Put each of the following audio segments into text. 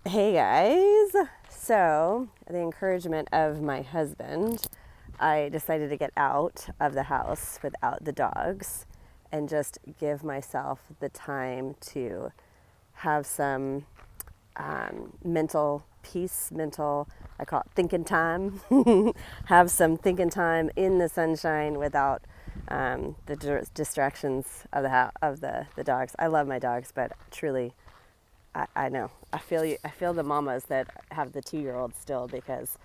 Hey guys! So, the encouragement of my husband, I decided to get out of the house without the dogs and just give myself the time to have some mental peace, I call it thinking time, have some thinking time in the sunshine without the distractions of the dogs. I love my dogs, but truly I know. I feel you. I feel the mamas that have the 2-year-olds still because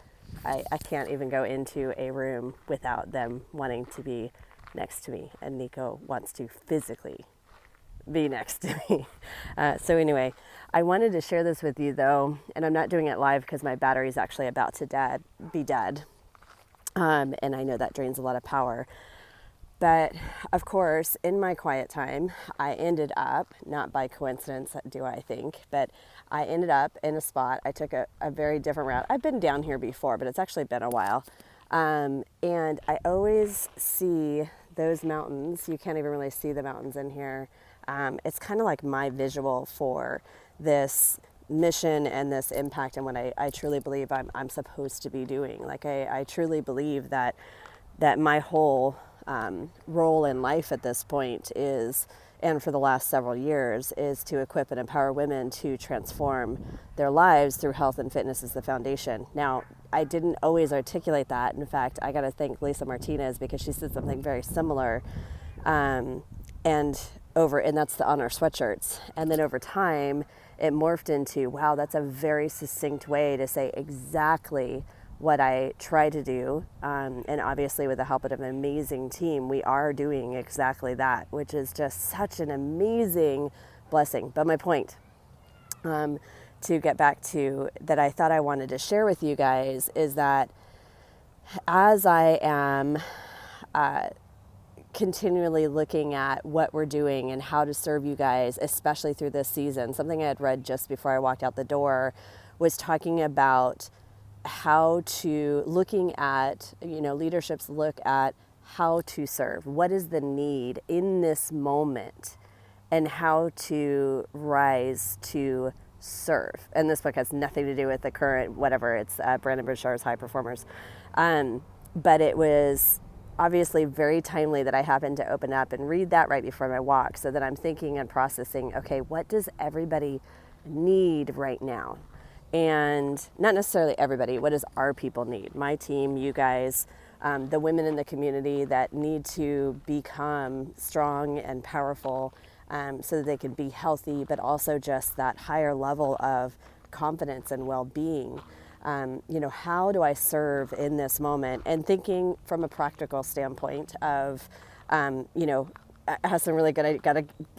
I can't even go into a room without them wanting to be next to me. And Nico wants to physically be next to me. So anyway, I wanted to share this with you though, and I'm not doing it live because my battery's actually about to be dead. And I know that drains a lot of power. But of course, in my quiet time, I ended up, not by coincidence, do I think, but I ended up in a spot. I took a very different route. I've been down here before, but it's actually been a while. And I always see those mountains. You can't even really see the mountains in here. It's kind of like my visual for this mission and this impact and what I truly believe I'm supposed to be doing. Like I truly believe that my whole role in life at this point is, and for the last several years, is to equip and empower women to transform their lives through health and fitness as the foundation. Now, I didn't always articulate that. In fact, I got to thank Lisa Martinez because she said something very similar. And that's on our sweatshirts. And then over time, it morphed into, wow, that's a very succinct way to say exactly what I try to do. And obviously with the help of an amazing team, we are doing exactly that, which is just such an amazing blessing. But my point, to get back to that I thought I wanted to share with you guys is that as I am continually looking at what we're doing and how to serve you guys, especially through this season, something I had read just before I walked out the door was talking about how to looking at, leaderships look at how to serve. What is the need in this moment and how to rise to serve. And this book has nothing to do with the current, whatever, it's Brandon Burchard's High Performers. But it was obviously very timely that I happened to open up and read that right before my walk so that I'm thinking and processing, okay, what does everybody need right now? And not necessarily everybody, what does our people need? My team, you guys, the women in the community that need to become strong and powerful so that they can be healthy, but also just that higher level of confidence and well-being. How do I serve in this moment? And thinking from a practical standpoint of, I have some really good,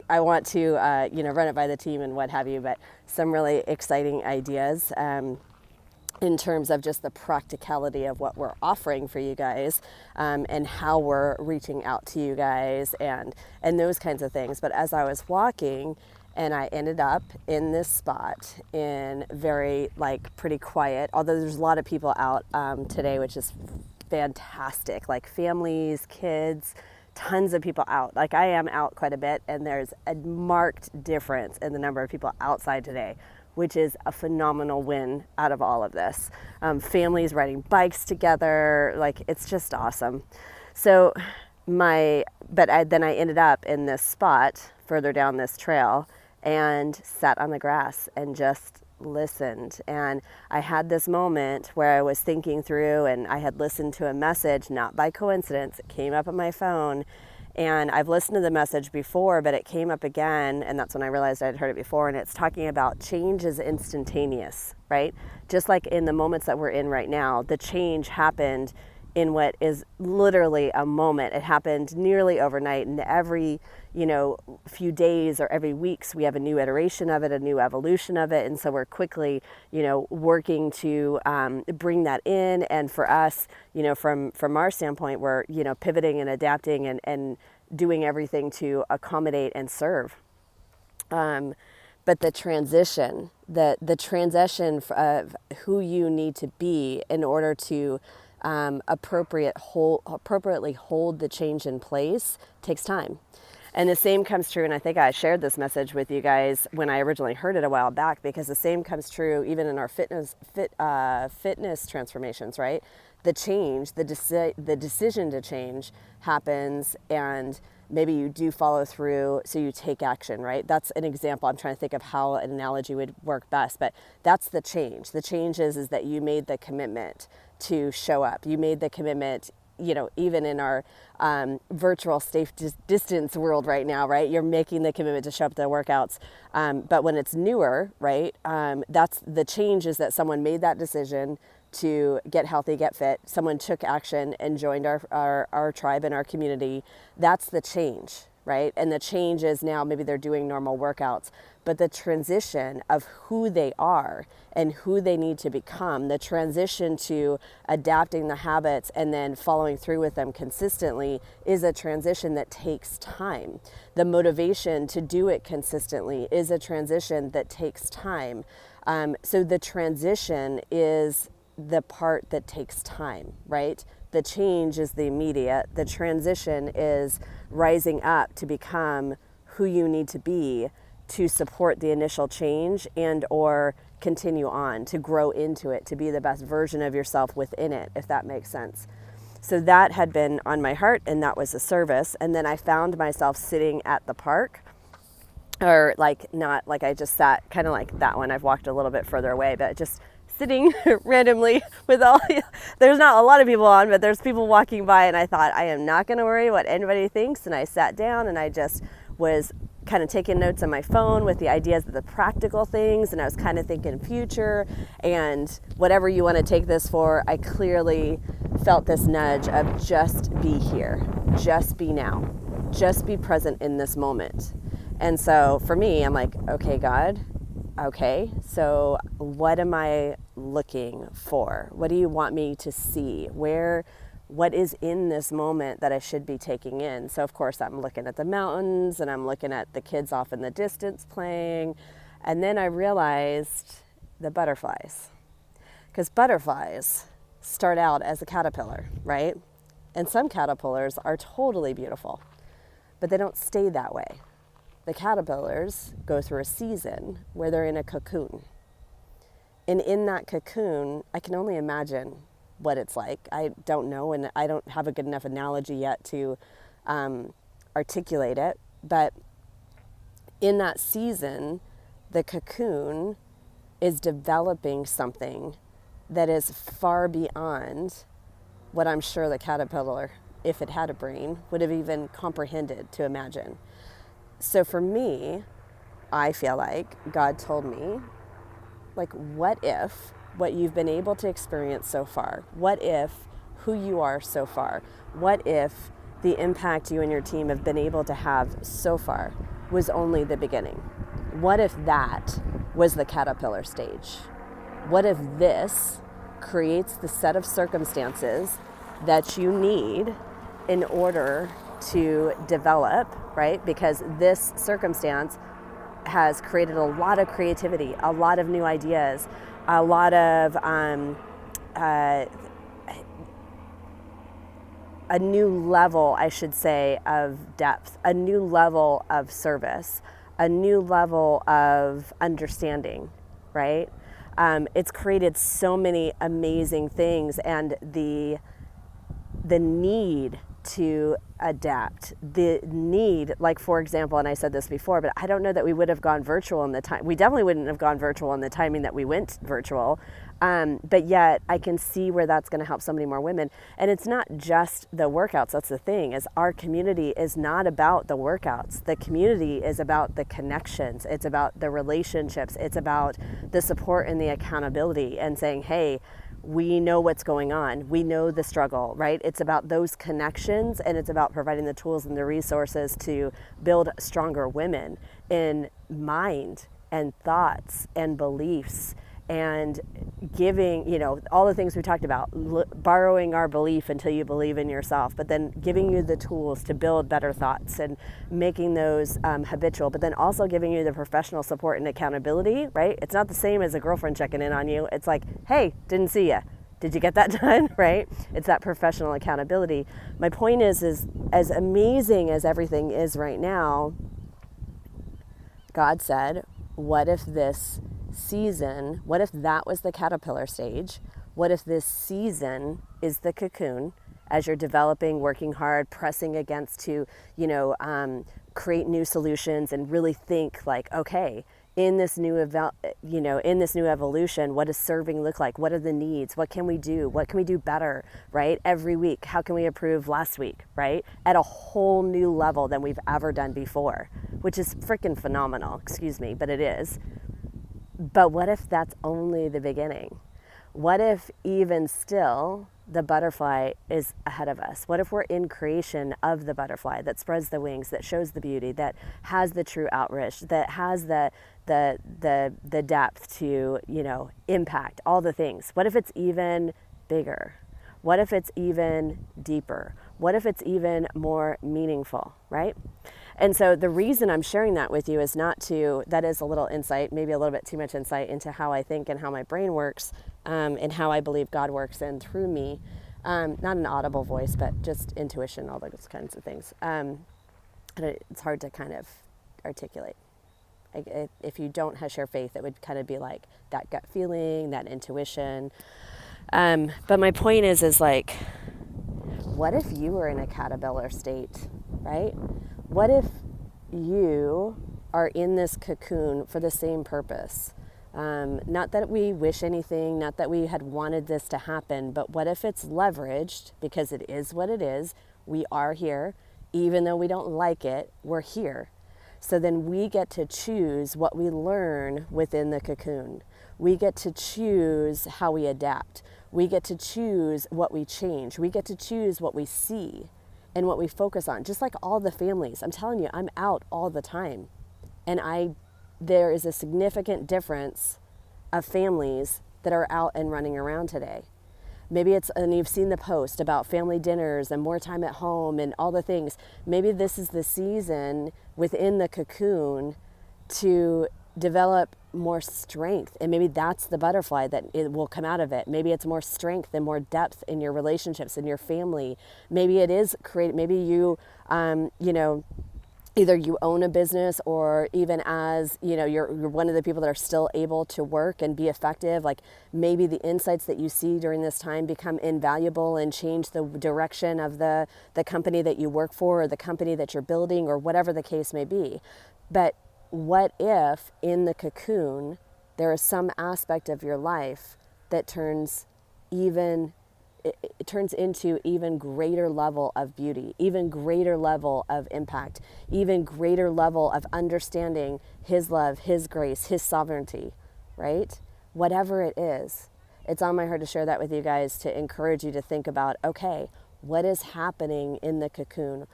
I want to, run it by the team and what have you, but some really exciting ideas in terms of just the practicality of what we're offering for you guys and how we're reaching out to you guys and those kinds of things. But as I was walking, and I ended up in this spot in very pretty quiet, although there's a lot of people out today, which is fantastic, like families, kids, tons of people out. Like I am out quite a bit and there's a marked difference in the number of people outside today, which is a phenomenal win out of all of this. Families riding bikes together, it's just awesome. So then I ended up in this spot further down this trail and sat on the grass and just listened. And I had this moment where I was thinking through and I had listened to a message, not by coincidence, it came up on my phone. And I've listened to the message before, but it came up again, and that's when I realized I'd heard it before, and it's talking about change is instantaneous, right? Just like in the moments that we're in right now, the change happened in what is literally a moment. It happened nearly overnight, and every few days or every weeks we have a new iteration of it, a new evolution of it, and so we're quickly working to bring that in. And for us, from our standpoint, we're pivoting and adapting and doing everything to accommodate and serve. But the transition of who you need to be in order to appropriately hold the change in place takes time. And the same comes true, and I think I shared this message with you guys when I originally heard it a while back, because the same comes true even in our fitness transformations, right? The change, the decision to change happens, and maybe you do follow through, so you take action, right? That's an example. I'm trying to think of how an analogy would work best, but that's the change. The change is that you made the commitment to show up. You made the commitment, even in our virtual safe distance world right now, right? You're making the commitment to show up to the workouts. But when it's newer, right? That's the change, is that someone made that decision to get healthy, get fit. Someone took action and joined our tribe and our community. That's the change, right? And the change is now maybe they're doing normal workouts, but the transition of who they are and who they need to become, the transition to adapting the habits and then following through with them consistently, is a transition that takes time. The motivation to do it consistently is a transition that takes time. So the transition is the part that takes time, right? The change is the immediate. The transition is rising up to become who you need to be to support the initial change and or continue on, to grow into it, to be the best version of yourself within it, if that makes sense. So that had been on my heart, and that was a service. And then I found myself sitting at the park, or not like I just sat, kind of like that one. I've walked a little bit further away, but just sitting randomly with there's not a lot of people on, but there's people walking by, and I thought, I am not going to worry what anybody thinks. And I sat down and I just was kind of taking notes on my phone with the ideas of the practical things, and I was kind of thinking future and whatever you want to take this for. I clearly felt this nudge of just be here, just be now, just be present in this moment. And so for me, I'm like, okay, God, okay, so what am I looking for? What do you want me to see? What is in this moment that I should be taking in? So of course I'm looking at the mountains, and I'm looking at the kids off in the distance playing. And then I realized the butterflies, because butterflies start out as a caterpillar, right? And some caterpillars are totally beautiful, but they don't stay that way. The caterpillars go through a season where they're in a cocoon. And in that cocoon, I can only imagine what it's like. I don't know, and I don't have a good enough analogy yet to articulate it. But in that season, the cocoon is developing something that is far beyond what I'm sure the caterpillar, if it had a brain, would have even comprehended to imagine. So for me, I feel like God told me, what if what you've been able to experience so far, what if who you are so far, what if the impact you and your team have been able to have so far was only the beginning? What if that was the caterpillar stage? What if this creates the set of circumstances that you need in order to develop, right? Because this circumstance has created a lot of creativity, a lot of new ideas, a lot of a new level, I should say, of depth, a new level of service, a new level of understanding, right? It's created so many amazing things, and the need to adapt, the need, for example, and I said this before, but I don't know that we would have gone virtual in the time. We definitely wouldn't have gone virtual in the timing that we went virtual. But yet I can see where that's going to help so many more women. And it's not just the workouts. That's the thing, is our community is not about the workouts. The community is about the connections. It's about the relationships. It's about the support and the accountability, and saying, hey, we know what's going on. We know the struggle, right? It's about those connections, and it's about providing the tools and the resources to build stronger women in mind and thoughts and beliefs, and giving, all the things we talked about, borrowing our belief until you believe in yourself, but then giving you the tools to build better thoughts and making those habitual, but then also giving you the professional support and accountability, right? It's not the same as a girlfriend checking in on you. It's like, hey, didn't see you. Did you get that done? Right? It's that professional accountability. My point is as amazing as everything is right now, God said, what if this season, what if that was the caterpillar stage? What if this season is the cocoon as you're developing, working hard, pressing against to, create new solutions and really think like, okay, in this new evolution, what does serving look like? What are the needs? What can we do? What can we do better, right? Every week, how can we improve last week, right? At a whole new level than we've ever done before, which is freaking phenomenal, excuse me, but it is. But what if that's only the beginning? What if even still the butterfly is ahead of us? What if we're in creation of the butterfly that spreads the wings, that shows the beauty, that has the true outreach, that has the depth to, impact all the things? What if it's even bigger? What if it's even deeper? What if it's even more meaningful, right? And so the reason I'm sharing that with you is that is a little insight, maybe a little bit too much insight into how I think and how my brain works, and how I believe God works in through me. Not an audible voice, but just intuition, all those kinds of things. And it's hard to kind of articulate. If you don't share faith, it would kind of be like that gut feeling, that intuition. But my point is like, what if you were in a caterpillar state, right? What if you are in this cocoon for the same purpose? Not that we wish anything, not that we had wanted this to happen, but what if it's leveraged, because it is what it is, we are here, even though we don't like it, we're here. So then we get to choose what we learn within the cocoon. We get to choose how we adapt. We get to choose what we change. We get to choose what we see and what we focus on. Just like all the families, I'm telling you, I'm out all the time. And there is a significant difference of families that are out and running around today. Maybe and you've seen the post about family dinners and more time at home and all the things. Maybe this is the season within the cocoon to develop more strength, and maybe that's the butterfly that it will come out of it. Maybe it's more strength and more depth in your relationships, in your family. Maybe it is maybe you either you own a business, or even as you're one of the people that are still able to work and be effective. Like maybe the insights that you see during this time become invaluable and change the direction of the company that you work for, or the company that you're building, or whatever the case may be. But what if in the cocoon there is some aspect of your life that turns into even greater level of beauty, even greater level of impact, even greater level of understanding His love, His grace, His sovereignty, right? Whatever it is, it's on my heart to share that with you guys, to encourage you to think about, okay, what is happening in the cocoon?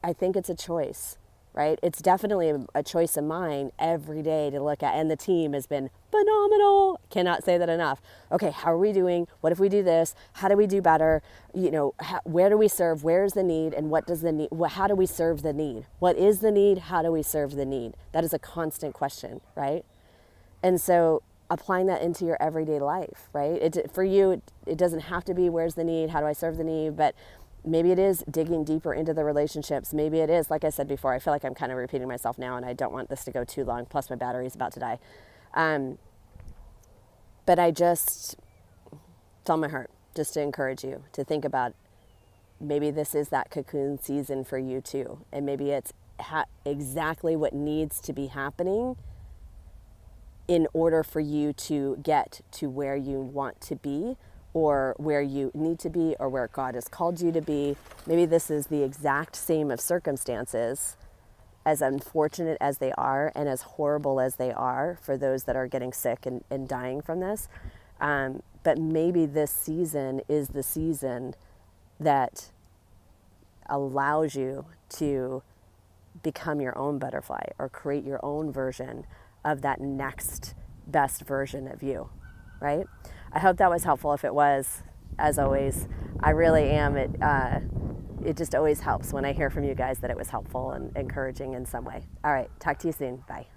I think it's a choice. Right? It's definitely a choice of mine every day to look at, and the team has been phenomenal. Cannot say that enough. Okay, how are we doing? What if we do this? How do we do better? Where do we serve? Where's the need? And what does the need? How do we serve the need? What is the need? How do we serve the need? That is a constant question, right? And so applying that into your everyday life, right? For you, it doesn't have to be where's the need? How do I serve the need? But maybe it is digging deeper into the relationships. Maybe it is, like I said before, I feel like I'm kind of repeating myself now, and I don't want this to go too long, plus my battery is about to die. But it's on my heart just to encourage you to think about, maybe this is that cocoon season for you too. And maybe it's exactly what needs to be happening in order for you to get to where you want to be, or where you need to be, or where God has called you to be. Maybe this is the exact same of circumstances, as unfortunate as they are and as horrible as they are for those that are getting sick and dying from this. But maybe this season is the season that allows you to become your own butterfly, or create your own version of that next best version of you, right? I hope that was helpful. If it was, as always, I really am. It just always helps when I hear from you guys that it was helpful and encouraging in some way. All right, talk to you soon. Bye.